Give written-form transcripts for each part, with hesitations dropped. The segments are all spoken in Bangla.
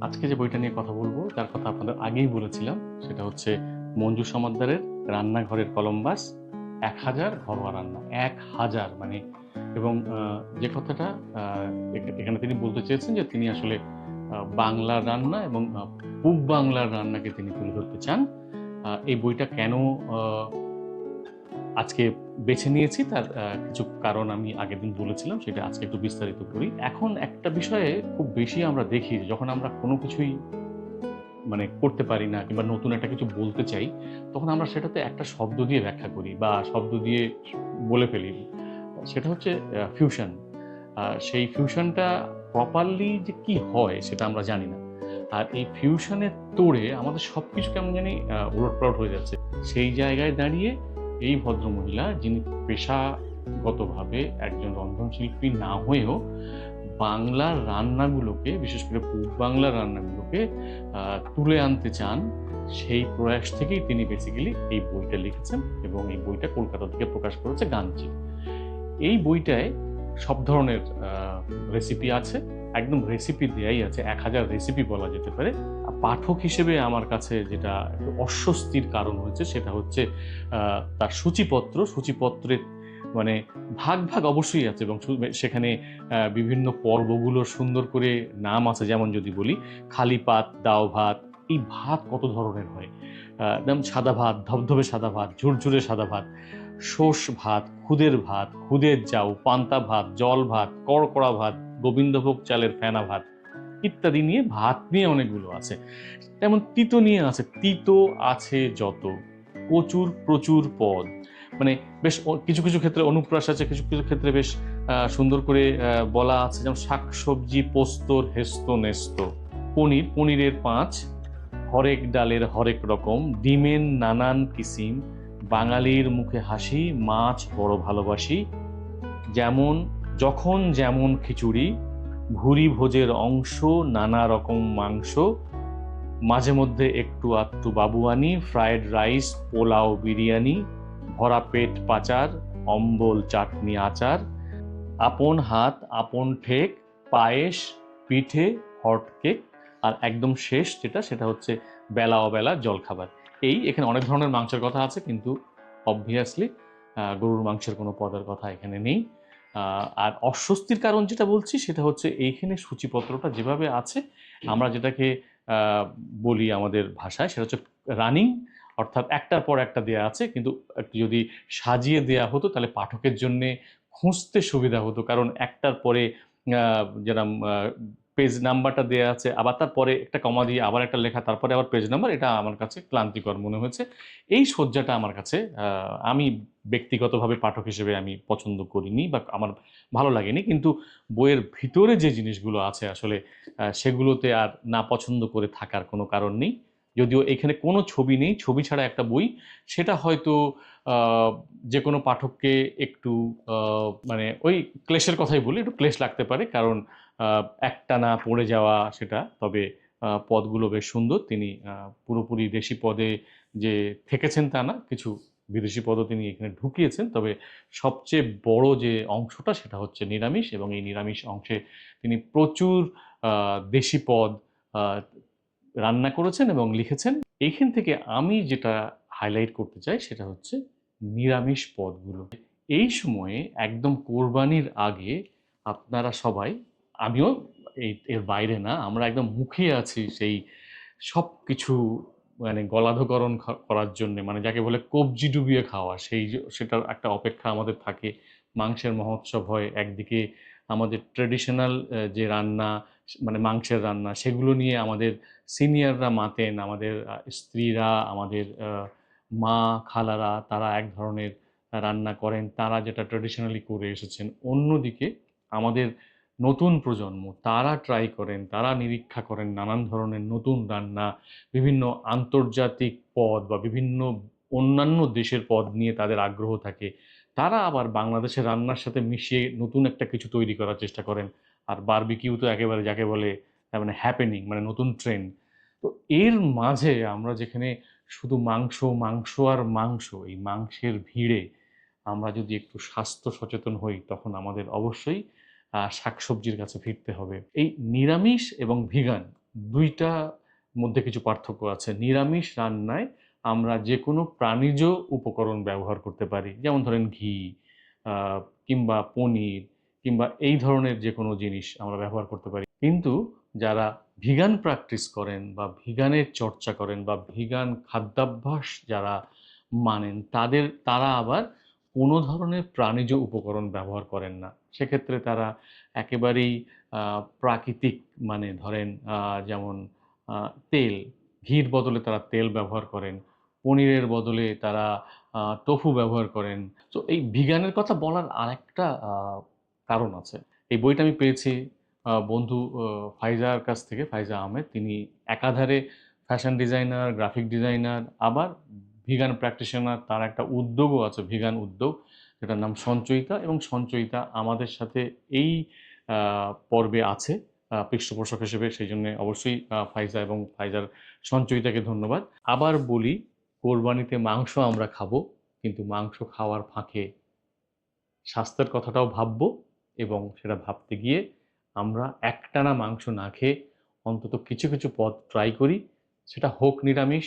আজকে যে বইটা নিয়ে কথা বলবো তার কথা আপনাদের আগেই বলেছিলাম, সেটা হচ্ছে মঞ্জু সমাদ্দারের রান্নাঘরের কলম্বাস। 1000 ঘরোয়া রান্না, 1000 মানে। এবং যে কথাটা এখানে তিনি বলতে চেয়েছেন যে তিনি আসলে বাংলার রান্না এবং পূব বাংলার রান্নাকে তিনি তুলে ধরতে চান। এই বইটা কেন আহ, আজকে বেছে নিয়েছি তার কিছু কারণ আমি আগের দিন বলেছিলাম, সেটা আজকে একটু বিস্তারিত করি। এখন একটা বিষয়ে খুব বেশি আমরা দেখি যে যখন আমরা কোনো কিছুই মানে করতে পারি না কিংবা নতুন একটা কিছু বলতে চাই, তখন আমরা সেটাতে একটা শব্দ দিয়ে ব্যাখ্যা করি বা শব্দ দিয়ে বলে ফেলি। সেটা হচ্ছে ফিউশন। সেই ফিউশনটা প্রপারলি যে কি হয় সেটা আমরা জানি না। আর এই ফিউশনের তোড়ে আমাদের সবকিছু কেমন জানি উলটপালট হয়ে যাচ্ছে। সেই জায়গায় দাঁড়িয়ে এই ভদ্রমহিলা, যিনি পেশাগতভাবে একজন রন্ধনশিল্পী না হয়েও বাংলার রান্নাগুলোকে, বিশেষ করে পূব বাংলার রান্নাগুলোকে তুলে আনতে চান, সেই প্রয়াস থেকেই তিনি বেসিক্যালি এই বইটা লিখেছেন এবং এই বইটা কলকাতা থেকে প্রকাশ করেছে গাঞ্চি। এই বইটায় সব ধরনের রেসিপি আছে, একদম রেসিপি দেয়াই আছে, 1000 রেসিপি বলা যেতে পারে। পাঠক হিসেবে আমার কাছে যেটা একটু অস্বস্তির কারণ হয়েছে সেটা হচ্ছে তার সূচিপত্রের মানে ভাগ ভাগ অবশ্যই আছে এবং সেখানে বিভিন্ন পর্বগুলোর সুন্দর করে নাম আছে। যেমন যদি বলি, খালি পাত, দাও ভাত। এই ভাত কত ধরনের হয়! একদম সাদা ভাত, ধবধবে সাদা ভাত, ঝুরঝুরে সাদা ভাত, শোষ ভাত, ভাত, খুদের জাউ, পান্তা ভাত, জল ভাত, কড়কড়া ভাত, গোবিন্দভোগ চালের ফেনা ভাত ইত্যাদি নিয়ে ভাত নিয়ে অনেকগুলো আছে। তেমন তিতো নিয়ে আছে, তিতো আছে যত, প্রচুর প্রচুর পদ। মানে বেশ কিছু কিছু ক্ষেত্রে অনুপ্রাস আছে, কিছু কিছু ক্ষেত্রে বেশ সুন্দর করে বলা আছে, যেমন শাকসবজি পোস্তর হেস্ত নেস্ত, পনিরের 5, হরেক ডালের হরেক রকম, ডিমের নানান কিসিম, বাঙালির মুখে হাসি, মাছ বড় ভালোবাসি, যেমন যখন যেমন খিচুড়ি, ভুরি ভোজের অংশ, নানা রকম মাংস, মাঝে মধ্যে একটু আধটু বাবুয়ানি, ফ্রায়েড রাইস, পোলাও, বিরিয়ানি, ভরা পেট পাচার, অম্বল চাটনি আচার, আপন হাত আপন ঠেক, পায়েস, পিঠে, হটকেক, আর একদম শেষ যেটা, সেটা হচ্ছে বেলা অবেলা জলখাবার। এখানে অনেক ধরনের মাংসের কথা আছে, কিন্তু অবভিয়াসলি গরুর মাংসের কোনো পদের কথা এখানে নেই। আর অস্বস্তির কারণ যেটা বলছি সেটা হচ্ছে এইখানে সূচিপত্রটা যেভাবে আছে, আমরা যেটাকে বলি আমাদের ভাষায়, সেটা হচ্ছে রানিং, অর্থাৎ একটার পর একটা দেয়া আছে, কিন্তু একটু যদি সাজিয়ে দেয়া হতো তাহলে পাঠকের জন্য খুঁজতে সুবিধা হতো। কারণ একটার পরে যেরকম পেজ নাম্বারটা দেওয়া আছে, আবার তারপরে একটা কমা দিয়ে আবার একটা লেখা, তারপরে আবার পেজ নাম্বার, এটা আমার কাছে ক্লান্তিকর মনে হয়েছে। এই সজ্জাটা আমার কাছে আমি ব্যক্তিগতভাবে পাঠক হিসেবে আমি পছন্দ করিনি বা আমার ভালো লাগেনি। কিন্তু বইয়ের ভিতরে যে জিনিসগুলো আছে আসলে সেগুলোতে আর না পছন্দ করে থাকার কোনো কারণ নেই। যদিও এখানে কোনো ছবি নেই, ছবি ছাড়া একটা বই, সেটা হয়তো আহ, যে কোনো পাঠককে একটু মানে ওই ক্লেশের কথাই বলি, একটু ক্লেশ লাগতে পারে। কারণ একটানা পড়ে যাওয়া সেটা, তবে পদগুলো বেশ সুন্দর। তিনি পুরোপুরি দেশি পদে যে থেকেছেন তা না, কিছু বিদেশি পদও তিনি এখানে ঢুকিয়েছেন। তবে সবচেয়ে বড় যে অংশটা সেটা হচ্ছে নিরামিষ, এবং এই নিরামিষ অংশে তিনি প্রচুর দেশি পদ আহ, রান্না করেছেন এবং লিখেছেন। এইখান থেকে আমি যেটা হাইলাইট করতে চাই সেটা হচ্ছে নিরামিষ পদগুলো। এই সময়ে একদম কোরবানির আগে আপনারা সবাই, আমিও এর বাইরে না, আমরা একদম মুখিয়ে আছি সেই সব কিছু মানে গলাধকরণ করার জন্য, মানে যাকে বলে কবজি ডুবিয়ে খাওয়া, সেটার একটা অপেক্ষা আমাদের থাকে। মাংসের মহোৎসব হয় একদিকে, আমাদের ট্রেডিশনাল যে রান্না, মানে মাংসের রান্না, সেগুলো নিয়ে আমাদের সিনিয়ররা মাতেন, আমাদের স্ত্রীরা, আমাদের মা খালারা, তারা এক ধরনের রান্না করেন, তারা যেটা ট্র্যাডিশনালি করে এসেছেন। অন্যদিকে আমাদের নতুন প্রজন্ম, তারা ট্রাই করেন, তারা নিরীক্ষা করেন নানান ধরনের নতুন রান্না, বিভিন্ন আন্তর্জাতিক পদ বা বিভিন্ন অন্যান্য দেশের পদ নিয়ে তাদের আগ্রহ থাকে। তারা আবার বাংলাদেশের রান্নার সাথে মিশিয়ে নতুন একটা কিছু তৈরি করার চেষ্টা করেন। আর বারবিকিউ তো একেবারে যাকে বলে মানে হ্যাপেনিং, মানে নতুন ট্রেন্ড। তো এর মাঝে আমরা যেখানে শুধু মাংস মাংস আর মাংস, এই মাংসের ভিড়ে আমরা যদি একটু স্বাস্থ্য সচেতন হই, তখন আমাদের অবশ্যই শাকসবজির কাছে ফিরতে হবে। এই নিরামিষ এবং ভিগান দুইটা মধ্যে কিছু পার্থক্য আছে। নিরামিষ রান্নায় আমরা যে কোনো প্রাণীজ উপকরণ ব্যবহার করতে পারি, যেমন ধরেন ঘি, আহ, কিংবা পনির, কিংবা এই ধরনের যে কোনো জিনিস আমরা ব্যবহার করতে পারি। কিন্তু যারা ভিগান প্র্যাকটিস করেন বা ভিগানের চর্চা করেন বা ভিগান খাদ্যাভ্যাস যারা মানেন, তারা আবার কোনো ধরনের প্রাণীজ উপকরণ ব্যবহার করেন না। সেক্ষেত্রে তারা একেবারেই প্রাকৃতিক, মানে ধরেন যেমন তেল, ঘির বদলে তারা তেল ব্যবহার করেন, পনিরের বদলে তারা টোফু ব্যবহার করেন। তো এই ভিগানের কথা বলার আরেকটা কারণ আছে। এই বইটা আমি পেয়েছি বন্ধু ফাইজার কাছ থেকে, ফাইজা আহমেদ। তিনি একাধারে ফ্যাশন ডিজাইনার, গ্রাফিক ডিজাইনার, আবার ভিগান প্র্যাকটিশনার। তার একটা উদ্যোগও আছে, ভিগান উদ্যোগ, যেটার নাম সঞ্চয়িতা, এবং সঞ্চয়িতা আমাদের সাথে এই পর্বে আছে পৃষ্ঠপোষক হিসেবে। সেই জন্য অবশ্যই ফাইজা এবং ফাইজার সঞ্চয়িতাকে ধন্যবাদ। আবার বলি, কোরবানিতে মাংস আমরা খাবো, কিন্তু মাংস খাওয়ার ফাঁকে স্বাস্থ্যের কথাটাও ভাববো, এবং সেটা ভাবতে গিয়ে আমরা একটানা মাংস না খেয়ে অন্তত কিছু কিছু পদ ট্রাই করি, সেটা হোক নিরামিষ,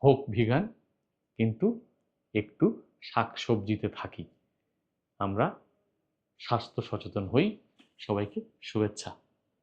হোক ভিগান, কিন্তু একটু শাকসবজিতে থাকি। আমরা স্বাস্থ্য সচেতন হই। সবাইকে শুভেচ্ছা।